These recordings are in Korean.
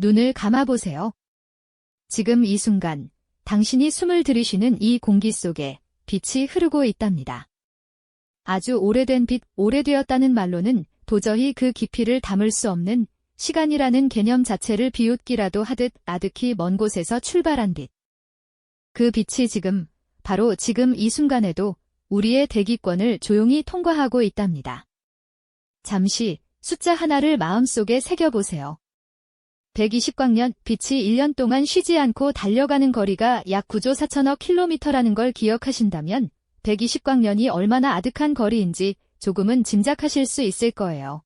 눈을 감아보세요. 지금 이 순간 당신이 숨을 들이쉬는 이 공기 속에 빛이 흐르고 있답니다. 아주 오래된 빛, 오래되었다는 말로는 도저히 그 깊이를 담을 수 없는 시간이라는 개념 자체를 비웃기라도 하듯 아득히 먼 곳에서 출발한 빛. 그 빛이 지금, 바로 지금 이 순간에도 우리의 대기권을 조용히 통과하고 있답니다. 잠시 숫자 하나를 마음속에 새겨보세요. 120광년, 빛이 1년 동안 쉬지 않고 달려가는 거리가 약 9조 4천억 킬로미터라는 걸 기억하신다면 120광년이 얼마나 아득한 거리인지 조금은 짐작하실 수 있을 거예요.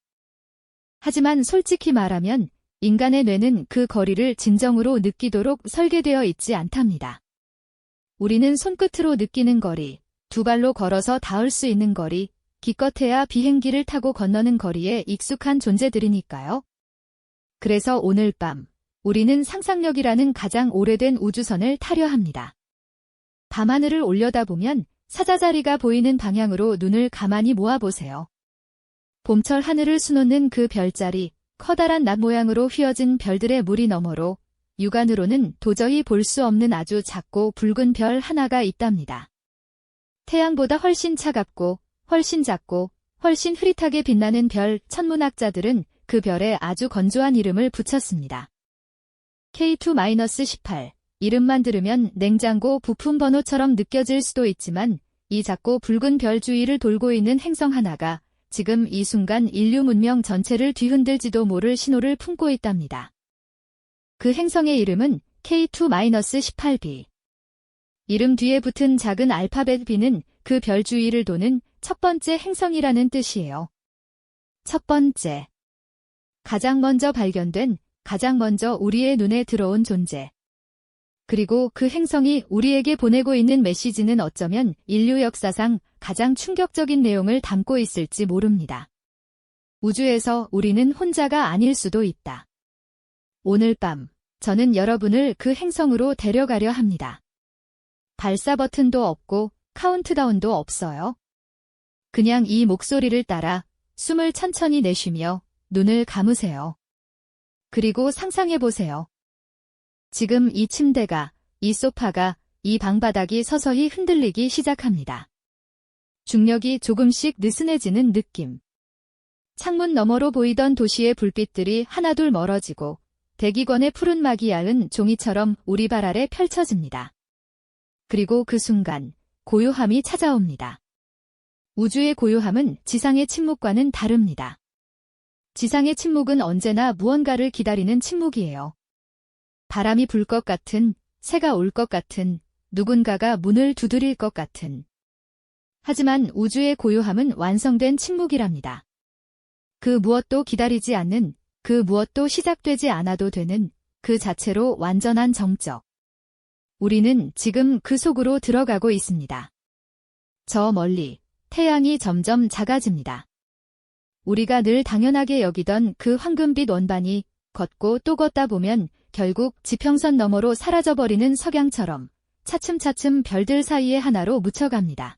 하지만 솔직히 말하면 인간의 뇌는 그 거리를 진정으로 느끼도록 설계되어 있지 않답니다. 우리는 손끝으로 느끼는 거리, 두 발로 걸어서 닿을 수 있는 거리, 기껏해야 비행기를 타고 건너는 거리에 익숙한 존재들이니까요. 그래서 오늘 밤 우리는 상상력이라는 가장 오래된 우주선을 타려 합니다. 밤하늘을 올려다보면 사자자리가 보이는 방향으로 눈을 가만히 모아보세요. 봄철 하늘을 수놓는 그 별자리, 커다란 낫 모양으로 휘어진 별들의 무리 너머로 육안으로는 도저히 볼 수 없는 아주 작고 붉은 별 하나가 있답니다. 태양보다 훨씬 차갑고 훨씬 작고 훨씬 흐릿하게 빛나는 별, 천문학자들은 그 별에 아주 건조한 이름을 붙였습니다. K2-18. 이름만 들으면 냉장고 부품 번호처럼 느껴질 수도 있지만 이 작고 붉은 별 주위를 돌고 있는 행성 하나가 지금 이 순간 인류 문명 전체를 뒤흔들지도 모를 신호를 품고 있답니다. 그 행성의 이름은 K2-18b. 이름 뒤에 붙은 작은 알파벳 B는 그 별 주위를 도는 첫 번째 행성이라는 뜻이에요. 첫 번째. 가장 먼저 발견된, 가장 먼저 우리의 눈에 들어온 존재. 그리고 그 행성이 우리에게 보내고 있는 메시지는 어쩌면 인류 역사상 가장 충격적인 내용을 담고 있을지 모릅니다. 우주에서 우리는 혼자가 아닐 수도 있다. 오늘 밤, 저는 여러분을 그 행성으로 데려가려 합니다. 발사 버튼도 없고 카운트다운도 없어요. 그냥 이 목소리를 따라 숨을 천천히 내쉬며 눈을 감으세요. 그리고 상상해보세요. 지금 이 침대가, 이 소파가, 이 방바닥이 서서히 흔들리기 시작합니다. 중력이 조금씩 느슨해지는 느낌. 창문 너머로 보이던 도시의 불빛들이 하나둘 멀어지고 대기권의 푸른 막이 얇은 종이처럼 우리 발 아래 펼쳐집니다. 그리고 그 순간 고요함이 찾아옵니다. 우주의 고요함은 지상의 침묵과는 다릅니다. 지상의 침묵은 언제나 무언가를 기다리는 침묵이에요. 바람이 불 것 같은, 새가 올 것 같은, 누군가가 문을 두드릴 것 같은. 하지만 우주의 고요함은 완성된 침묵이랍니다. 그 무엇도 기다리지 않는, 그 무엇도 시작되지 않아도 되는 그 자체로 완전한 정적. 우리는 지금 그 속으로 들어가고 있습니다. 저 멀리 태양이 점점 작아집니다. 우리가 늘 당연하게 여기던 그 황금빛 원반이 걷고 또 걷다 보면 결국 지평선 너머로 사라져버리는 석양처럼 차츰차츰 별들 사이의 하나로 묻혀갑니다.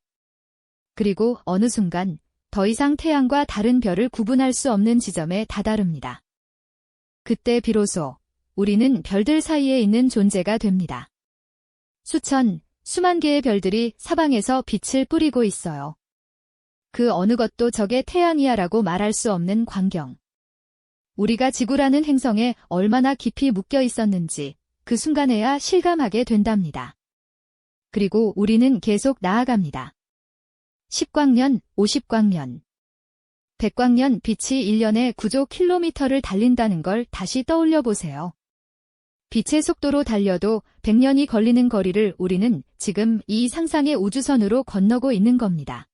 그리고 어느 순간 더 이상 태양과 다른 별을 구분할 수 없는 지점에 다다릅니다. 그때 비로소 우리는 별들 사이에 있는 존재가 됩니다. 수천, 수만 개의 별들이 사방에서 빛을 뿌리고 있어요. 그 어느 것도 저게 태양이야라고 말할 수 없는 광경. 우리가 지구라는 행성에 얼마나 깊이 묶여 있었는지 그 순간에야 실감하게 된답니다. 그리고 우리는 계속 나아갑니다. 10광년, 50광년, 100광년 빛이 1년에 9조 킬로미터를 달린다는 걸 다시 떠올려 보세요. 빛의 속도로 달려도 100년이 걸리는 거리를 우리는 지금 이 상상의 우주선으로 건너고 있는 겁니다.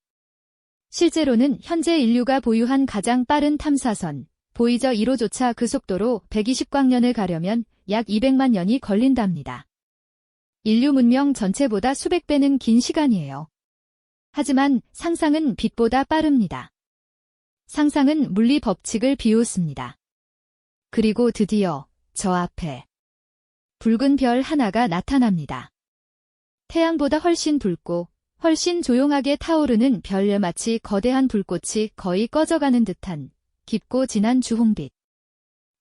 실제로는 현재 인류가 보유한 가장 빠른 탐사선, 보이저 1호조차 그 속도로 120광년을 가려면 약 200만 년이 걸린답니다. 인류 문명 전체보다 수백 배는 긴 시간이에요. 하지만 상상은 빛보다 빠릅니다. 상상은 물리 법칙을 비웃습니다. 그리고 드디어 저 앞에 붉은 별 하나가 나타납니다. 태양보다 훨씬 붉고 훨씬 조용하게 타오르는 별에 마치 거대한 불꽃이 거의 꺼져가는 듯한 깊고 진한 주홍빛.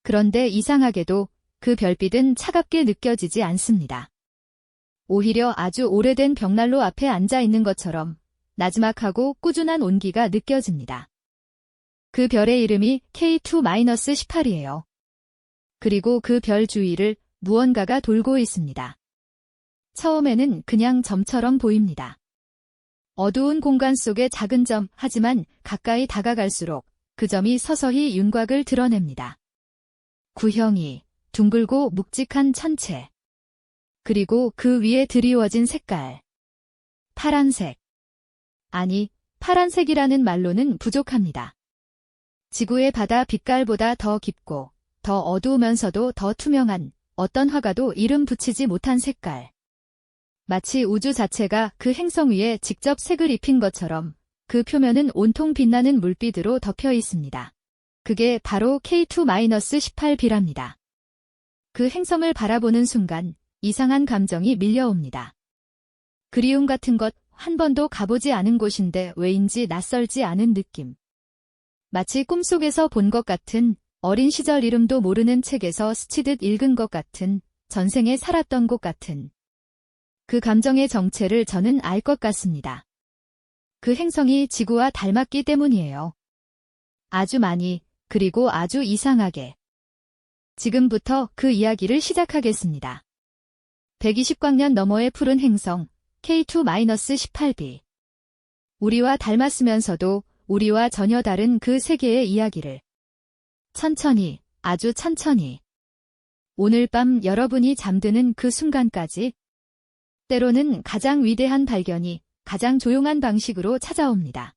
그런데 이상하게도 그 별빛은 차갑게 느껴지지 않습니다. 오히려 아주 오래된 벽난로 앞에 앉아 있는 것처럼 나지막하고 꾸준한 온기가 느껴집니다. 그 별의 이름이 K2-18이에요. 그리고 그 별 주위를 무언가가 돌고 있습니다. 처음에는 그냥 점처럼 보입니다. 어두운 공간 속의 작은 점, 하지만 가까이 다가갈수록 그 점이 서서히 윤곽을 드러냅니다. 구형이 둥글고 묵직한 천체. 그리고 그 위에 드리워진 색깔. 파란색. 아니, 파란색이라는 말로는 부족합니다. 지구의 바다 빛깔보다 더 깊고, 더 어두우면서도 더 투명한 어떤 화가도 이름 붙이지 못한 색깔. 마치 우주 자체가 그 행성 위에 직접 색을 입힌 것처럼 그 표면은 온통 빛나는 물빛으로 덮여 있습니다. 그게 바로 K2-18b랍니다. 그 행성을 바라보는 순간 이상한 감정이 밀려옵니다. 그리움 같은 것, 한 번도 가보지 않은 곳인데 왜인지 낯설지 않은 느낌. 마치 꿈속에서 본 것 같은, 어린 시절 이름도 모르는 책에서 스치듯 읽은 것 같은, 전생에 살았던 곳 같은. 그 감정의 정체를 저는 알 것 같습니다. 그 행성이 지구와 닮았기 때문이에요. 아주 많이, 그리고 아주 이상하게. 지금부터 그 이야기를 시작하겠습니다. 120광년 너머의 푸른 행성, K2-18b. 우리와 닮았으면서도 우리와 전혀 다른 그 세계의 이야기를 천천히, 아주 천천히. 오늘 밤 여러분이 잠드는 그 순간까지 때로는 가장 위대한 발견이 가장 조용한 방식으로 찾아옵니다.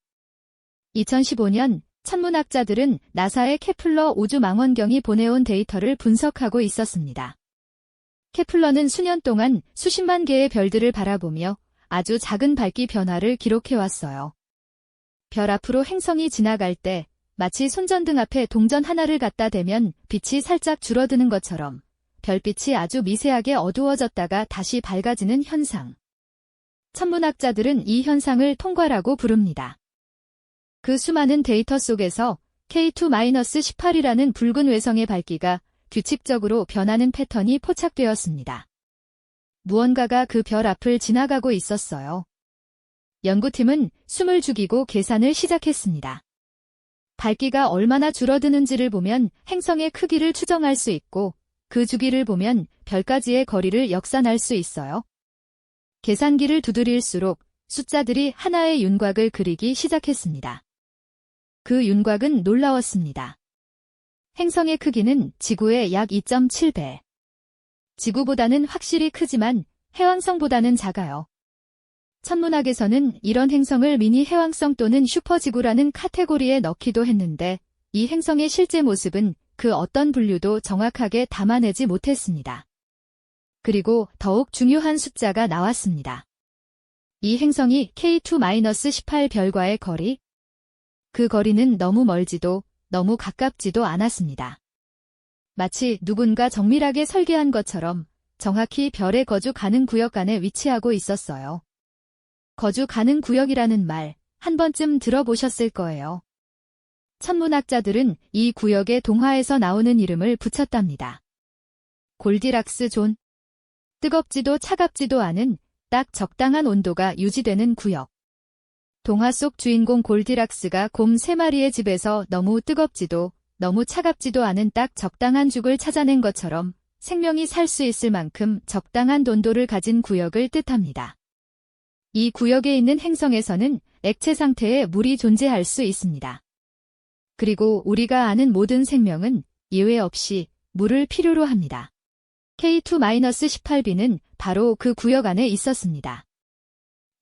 2015년 천문학자들은 나사의 케플러 우주망원경이 보내온 데이터를 분석하고 있었습니다. 케플러는 수년 동안 수십만 개의 별들을 바라보며 아주 작은 밝기 변화를 기록해왔어요. 별 앞으로 행성이 지나갈 때 마치 손전등 앞에 동전 하나를 갖다 대면 빛이 살짝 줄어드는 것처럼 별빛이 아주 미세하게 어두워졌다가 다시 밝아지는 현상. 천문학자들은 이 현상을 통과라고 부릅니다. 그 수많은 데이터 속에서 K2-18이라는 붉은 외성의 밝기가 규칙적으로 변하는 패턴이 포착되었습니다. 무언가가 그 별 앞을 지나가고 있었어요. 연구팀은 숨을 죽이고 계산을 시작했습니다. 밝기가 얼마나 줄어드는지를 보면 행성의 크기를 추정할 수 있고 그 주기를 보면 별까지의 거리를 역산할 수 있어요. 계산기를 두드릴수록 숫자들이 하나의 윤곽을 그리기 시작했습니다. 그 윤곽은 놀라웠습니다. 행성의 크기는 지구의 약 2.7배. 지구보다는 확실히 크지만 해왕성보다는 작아요. 천문학에서는 이런 행성을 미니 해왕성 또는 슈퍼지구라는 카테고리에 넣기도 했는데 이 행성의 실제 모습은 그 어떤 분류도 정확하게 담아내지 못했습니다. 그리고 더욱 중요한 숫자가 나왔습니다. 이 행성이 K2-18 별과의 거리? 그 거리는 너무 멀지도 너무 가깝지도 않았습니다. 마치 누군가 정밀하게 설계한 것처럼 정확히 별의 거주 가능 구역 안에 위치하고 있었어요. 거주 가능 구역이라는 말 한 번쯤 들어보셨을 거예요. 천문학자들은 이 구역에 동화에서 나오는 이름을 붙였답니다. 골디락스 존. 뜨겁지도 차갑지도 않은 딱 적당한 온도가 유지되는 구역. 동화 속 주인공 골디락스가 곰 3마리의 집에서 너무 뜨겁지도 너무 차갑지도 않은 딱 적당한 죽을 찾아낸 것처럼 생명이 살 수 있을 만큼 적당한 온도를 가진 구역을 뜻합니다. 이 구역에 있는 행성에서는 액체 상태의 물이 존재할 수 있습니다. 그리고 우리가 아는 모든 생명은 예외 없이 물을 필요로 합니다. K2-18b는 바로 그 구역 안에 있었습니다.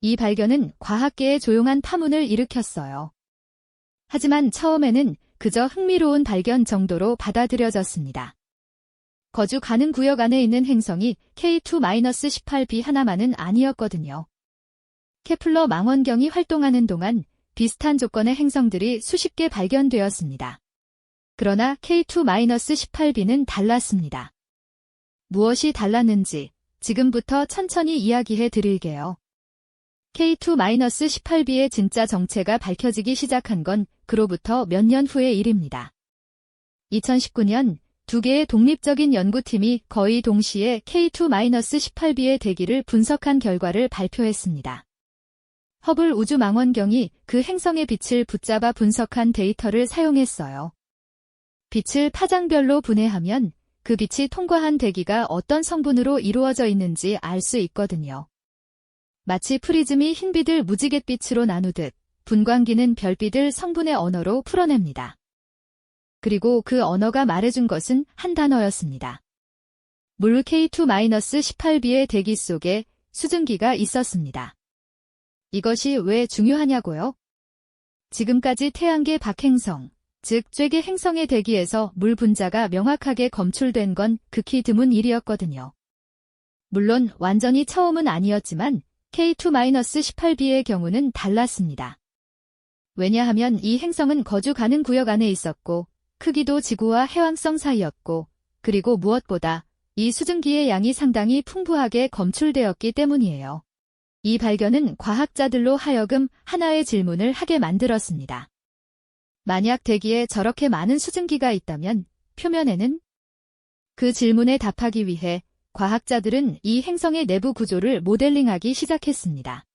이 발견은 과학계의 조용한 파문을 일으켰어요. 하지만 처음에는 그저 흥미로운 발견 정도로 받아들여졌습니다. 거주 가능 구역 안에 있는 행성이 K2-18b 하나만은 아니었거든요. 케플러 망원경이 활동하는 동안 비슷한 조건의 행성들이 수십 개 발견되었습니다. 그러나 K2-18b는 달랐습니다. 무엇이 달랐는지 지금부터 천천히 이야기해 드릴게요. K2-18b의 진짜 정체가 밝혀지기 시작한 건 그로부터 몇 년 후의 일입니다. 2019년 두 개의 독립적인 연구팀이 거의 동시에 K2-18b의 대기를 분석한 결과를 발표했습니다. 허블 우주망원경이 그 행성의 빛을 붙잡아 분석한 데이터를 사용했어요. 빛을 파장별로 분해하면 그 빛이 통과한 대기가 어떤 성분으로 이루어져 있는지 알 수 있거든요. 마치 프리즘이 흰빛을 무지갯빛으로 나누듯 분광기는 별빛을 성분의 언어로 풀어냅니다. 그리고 그 언어가 말해준 것은 한 단어였습니다. 물 K2-18b의 대기 속에 수증기가 있었습니다. 이것이 왜 중요하냐고요? 지금까지 태양계 밖행성, 즉 쬐개 행성의 대기에서 물 분자가 명확하게 검출된 건 극히 드문 일이었거든요. 물론 완전히 처음은 아니었지만 K2-18b의 경우는 달랐습니다. 왜냐하면 이 행성은 거주 가능 구역 안에 있었고 크기도 지구와 해왕성 사이였고 그리고 무엇보다 이 수증기의 양이 상당히 풍부하게 검출되었기 때문이에요. 이 발견은 과학자들로 하여금 하나의 질문을 하게 만들었습니다. 만약 대기에 저렇게 많은 수증기가 있다면 표면에는? 그 질문에 답하기 위해 과학자들은 이 행성의 내부 구조를 모델링하기 시작했습니다.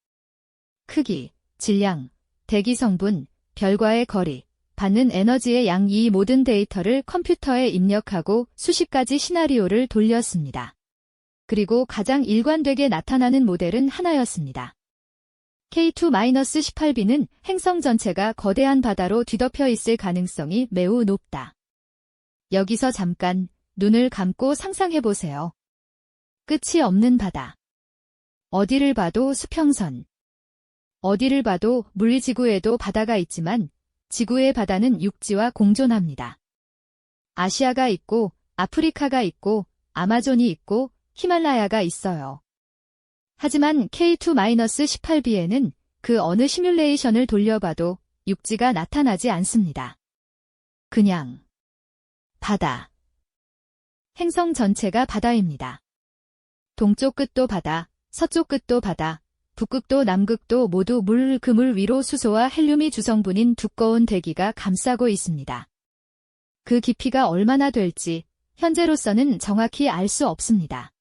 크기, 질량, 대기 성분, 별과의 거리, 받는 에너지의 양 이 모든 데이터를 컴퓨터에 입력하고 수십 가지 시나리오를 돌렸습니다. 그리고 가장 일관되게 나타나는 모델은 하나였습니다. K2-18b는 행성 전체가 거대한 바다로 뒤덮여 있을 가능성이 매우 높다. 여기서 잠깐 눈을 감고 상상해보세요. 끝이 없는 바다. 어디를 봐도 수평선. 어디를 봐도 물리지구에도 바다가 있지만 지구의 바다는 육지와 공존합니다. 아시아가 있고 아프리카가 있고 아마존이 있고 히말라야가 있어요. 하지만 K2-18b에는 그 어느 시뮬레이션을 돌려봐도 육지가 나타나지 않습니다. 그냥 바다. 행성 전체가 바다입니다. 동쪽 끝도 바다, 서쪽 끝도 바다, 북극도 남극도 모두 물, 그 물 위로 수소와 헬륨이 주성분인 두꺼운 대기가 감싸고 있습니다. 그 깊이가 얼마나 될지 현재로서는 정확히 알 수 없습니다.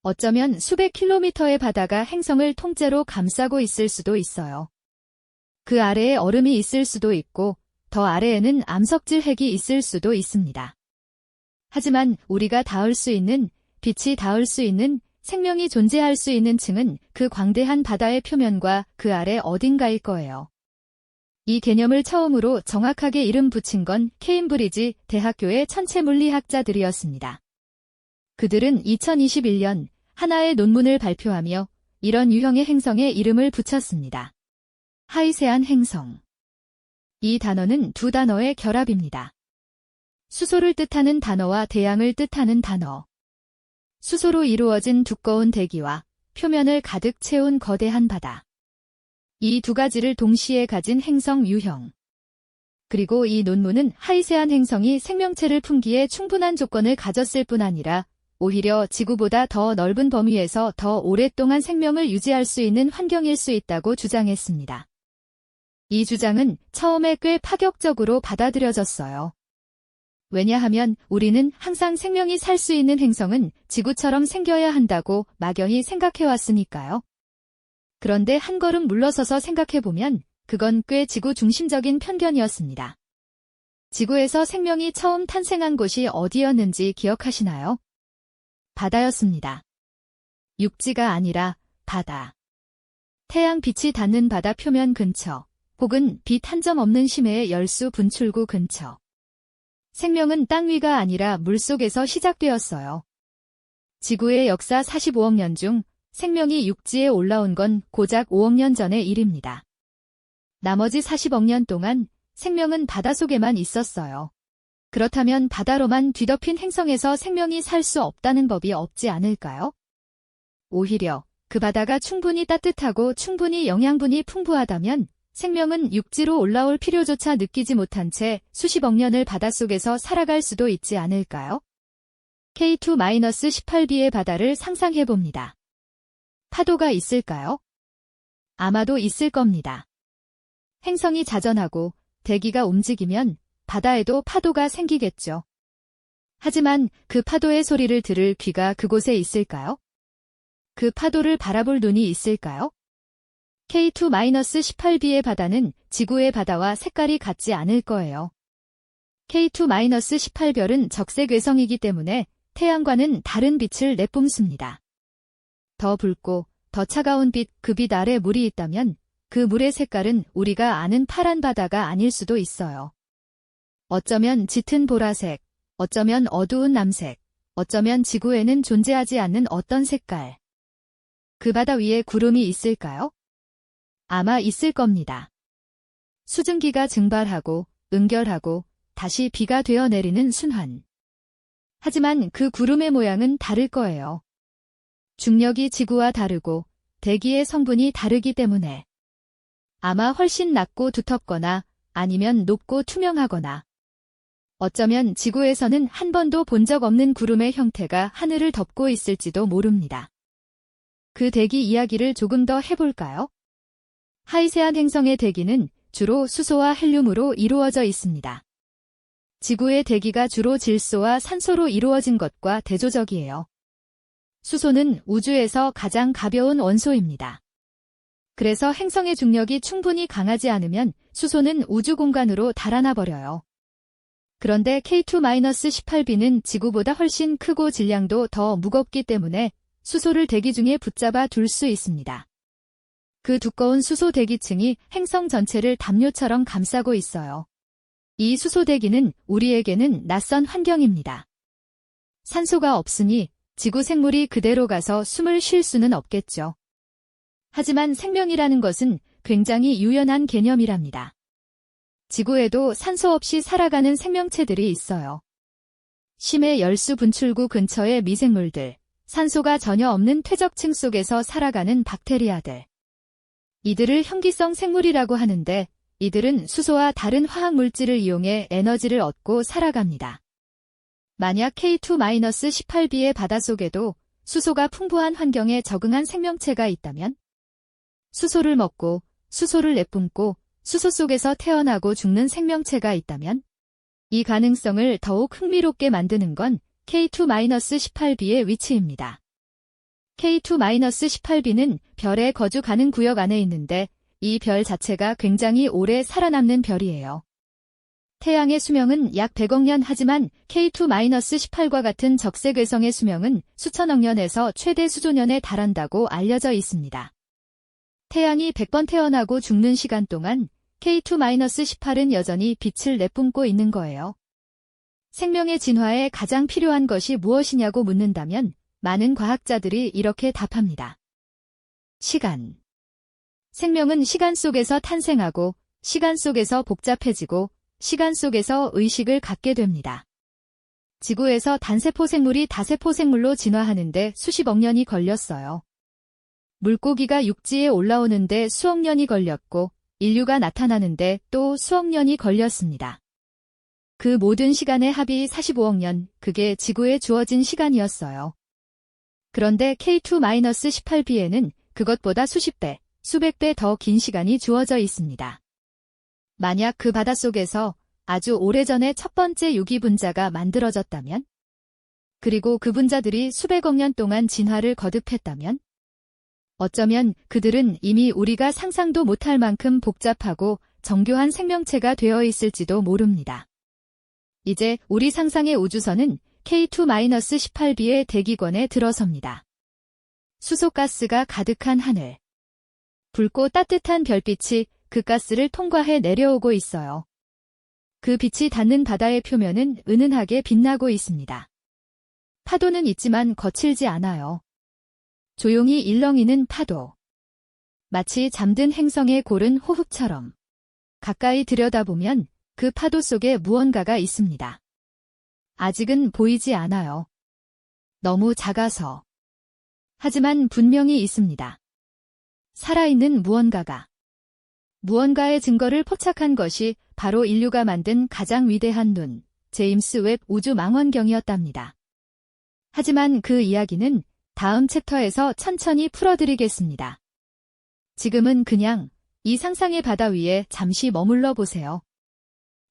어쩌면 수백 킬로미터의 바다가 행성을 통째로 감싸고 있을 수도 있어요. 그 아래에 얼음이 있을 수도 있고 더 아래에는 암석질 핵이 있을 수도 있습니다. 하지만 우리가 닿을 수 있는, 빛이 닿을 수 있는, 생명이 존재할 수 있는 층은 그 광대한 바다의 표면과 그 아래 어딘가일 거예요. 이 개념을 처음으로 정확하게 이름 붙인 건 케임브리지 대학교의 천체물리학자들이었습니다. 그들은 2021년 하나의 논문을 발표하며 이런 유형의 행성에 이름을 붙였습니다. 하이세안 행성. 이 단어는 두 단어의 결합입니다. 수소를 뜻하는 단어와 대양을 뜻하는 단어. 수소로 이루어진 두꺼운 대기와 표면을 가득 채운 거대한 바다. 이 두 가지를 동시에 가진 행성 유형. 그리고 이 논문은 하이세안 행성이 생명체를 품기에 충분한 조건을 가졌을 뿐 아니라 오히려 지구보다 더 넓은 범위에서 더 오랫동안 생명을 유지할 수 있는 환경일 수 있다고 주장했습니다. 이 주장은 처음에 꽤 파격적으로 받아들여졌어요. 왜냐하면 우리는 항상 생명이 살 수 있는 행성은 지구처럼 생겨야 한다고 막연히 생각해왔으니까요. 그런데 한 걸음 물러서서 생각해보면 그건 꽤 지구 중심적인 편견이었습니다. 지구에서 생명이 처음 탄생한 곳이 어디였는지 기억하시나요? 바다였습니다. 육지가 아니라 바다. 태양 빛이 닿는 바다 표면 근처, 혹은 빛 한 점 없는 심해의 열수 분출구 근처. 생명은 땅 위가 아니라 물속에서 시작되었어요. 지구의 역사 45억 년 중 생명이 육지에 올라온 건 고작 5억 년 전의 일입니다. 나머지 40억 년 동안 생명은 바닷속에만 있었어요. 그렇다면 바다로만 뒤덮인 행성에서 생명이 살 수 없다는 법이 없지 않을까요? 오히려 그 바다가 충분히 따뜻하고 충분히 영양분이 풍부하다면 생명은 육지로 올라올 필요조차 느끼지 못한 채 수십억 년을 바닷속에서 살아갈 수도 있지 않을까요? K2-18b의 바다를 상상해봅니다. 파도가 있을까요? 아마도 있을 겁니다. 행성이 자전하고 대기가 움직이면 바다에도 파도가 생기겠죠. 하지만 그 파도의 소리를 들을 귀가 그곳에 있을까요? 그 파도를 바라볼 눈이 있을까요? K2-18b의 바다는 지구의 바다와 색깔이 같지 않을 거예요. K2-18별은 적색 외성이기 때문에 태양과는 다른 빛을 내뿜습니다. 더 붉고 더 차가운 빛, 그 빛 아래 물이 있다면 그 물의 색깔은 우리가 아는 파란 바다가 아닐 수도 있어요. 어쩌면 짙은 보라색, 어쩌면 어두운 남색, 어쩌면 지구에는 존재하지 않는 어떤 색깔. 그 바다 위에 구름이 있을까요? 아마 있을 겁니다. 수증기가 증발하고 응결하고 다시 비가 되어 내리는 순환. 하지만 그 구름의 모양은 다를 거예요. 중력이 지구와 다르고 대기의 성분이 다르기 때문에 아마 훨씬 낮고 두텁거나 아니면 높고 투명하거나 어쩌면 지구에서는 한 번도 본 적 없는 구름의 형태가 하늘을 덮고 있을지도 모릅니다. 그 대기 이야기를 조금 더 해볼까요? 하이세안 행성의 대기는 주로 수소와 헬륨으로 이루어져 있습니다. 지구의 대기가 주로 질소와 산소로 이루어진 것과 대조적이에요. 수소는 우주에서 가장 가벼운 원소입니다. 그래서 행성의 중력이 충분히 강하지 않으면 수소는 우주 공간으로 달아나 버려요. 그런데 K2-18b는 지구보다 훨씬 크고 질량도 더 무겁기 때문에 수소를 대기 중에 붙잡아 둘 수 있습니다. 그 두꺼운 수소 대기층이 행성 전체를 담요처럼 감싸고 있어요. 이 수소 대기는 우리에게는 낯선 환경입니다. 산소가 없으니 지구 생물이 그대로 가서 숨을 쉴 수는 없겠죠. 하지만 생명이라는 것은 굉장히 유연한 개념이랍니다. 지구에도 산소 없이 살아가는 생명체들이 있어요. 심해 열수 분출구 근처의 미생물들, 산소가 전혀 없는 퇴적층 속에서 살아가는 박테리아들. 이들을 현기성 생물이라고 하는데 이들은 수소와 다른 화학 물질을 이용해 에너지를 얻고 살아갑니다. 만약 K2-18b의 바닷속에도 수소가 풍부한 환경에 적응한 생명체가 있다면 수소를 먹고 수소를 내뿜고 수소 속에서 태어나고 죽는 생명체가 있다면 이 가능성을 더욱 흥미롭게 만드는 건 K2-18b의 위치입니다. K2-18b는 별의 거주 가능 구역 안에 있는데 이 별 자체가 굉장히 오래 살아남는 별이에요. 태양의 수명은 약 100억 년 하지만 K2-18과 같은 적색 외성의 수명은 수천억 년에서 최대 수조년에 달한다고 알려져 있습니다. 태양이 100번 태어나고 죽는 시간 동안 K2-18은 여전히 빛을 내뿜고 있는 거예요. 생명의 진화에 가장 필요한 것이 무엇이냐고 묻는다면 많은 과학자들이 이렇게 답합니다. 시간. 생명은 시간 속에서 탄생하고 시간 속에서 복잡해지고 시간 속에서 의식을 갖게 됩니다. 지구에서 단세포 생물이 다세포 생물로 진화하는데 수십억 년이 걸렸어요. 물고기가 육지에 올라오는데 수억 년이 걸렸고 인류가 나타나는데 또 수억 년이 걸렸습니다. 그 모든 시간의 합이 45억 년, 그게 지구에 주어진 시간이었어요. 그런데 K2-18b에는 그것보다 수십 배, 수백 배 더 긴 시간이 주어져 있습니다. 만약 그 바닷속에서 아주 오래전에 첫 번째 유기분자가 만들어졌다면? 그리고 그 분자들이 수백억 년 동안 진화를 거듭했다면? 어쩌면 그들은 이미 우리가 상상도 못할 만큼 복잡하고 정교한 생명체가 되어 있을지도 모릅니다. 이제 우리 상상의 우주선은 K2-18b의 대기권에 들어섭니다. 수소가스가 가득한 하늘. 붉고 따뜻한 별빛이 그 가스를 통과해 내려오고 있어요. 그 빛이 닿는 바다의 표면은 은은하게 빛나고 있습니다. 파도는 있지만 거칠지 않아요. 조용히 일렁이는 파도. 마치 잠든 행성의 고른 호흡처럼. 가까이 들여다보면 그 파도 속에 무언가가 있습니다. 아직은 보이지 않아요. 너무 작아서. 하지만 분명히 있습니다. 살아있는 무언가가. 무언가의 증거를 포착한 것이 바로 인류가 만든 가장 위대한 눈, 제임스 웹 우주 망원경이었답니다. 하지만 그 이야기는 다음 챕터에서 천천히 풀어드리겠습니다. 지금은 그냥 이 상상의 바다 위에 잠시 머물러 보세요.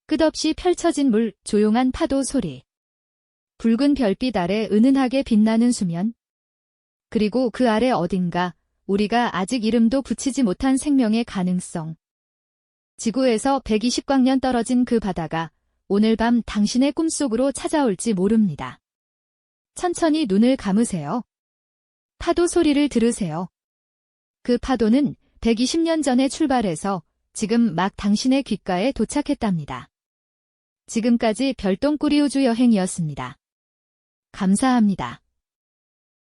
끝없이 펼쳐진 물, 조용한 파도 소리. 붉은 별빛 아래 은은하게 빛나는 수면. 그리고 그 아래 어딘가 우리가 아직 이름도 붙이지 못한 생명의 가능성. 지구에서 120광년 떨어진 그 바다가 오늘 밤 당신의 꿈속으로 찾아올지 모릅니다. 천천히 눈을 감으세요. 파도 소리를 들으세요. 그 파도는 120년 전에 출발해서 지금 막 당신의 귓가에 도착했답니다. 지금까지 별똥꾸리 우주 여행이었습니다. 감사합니다.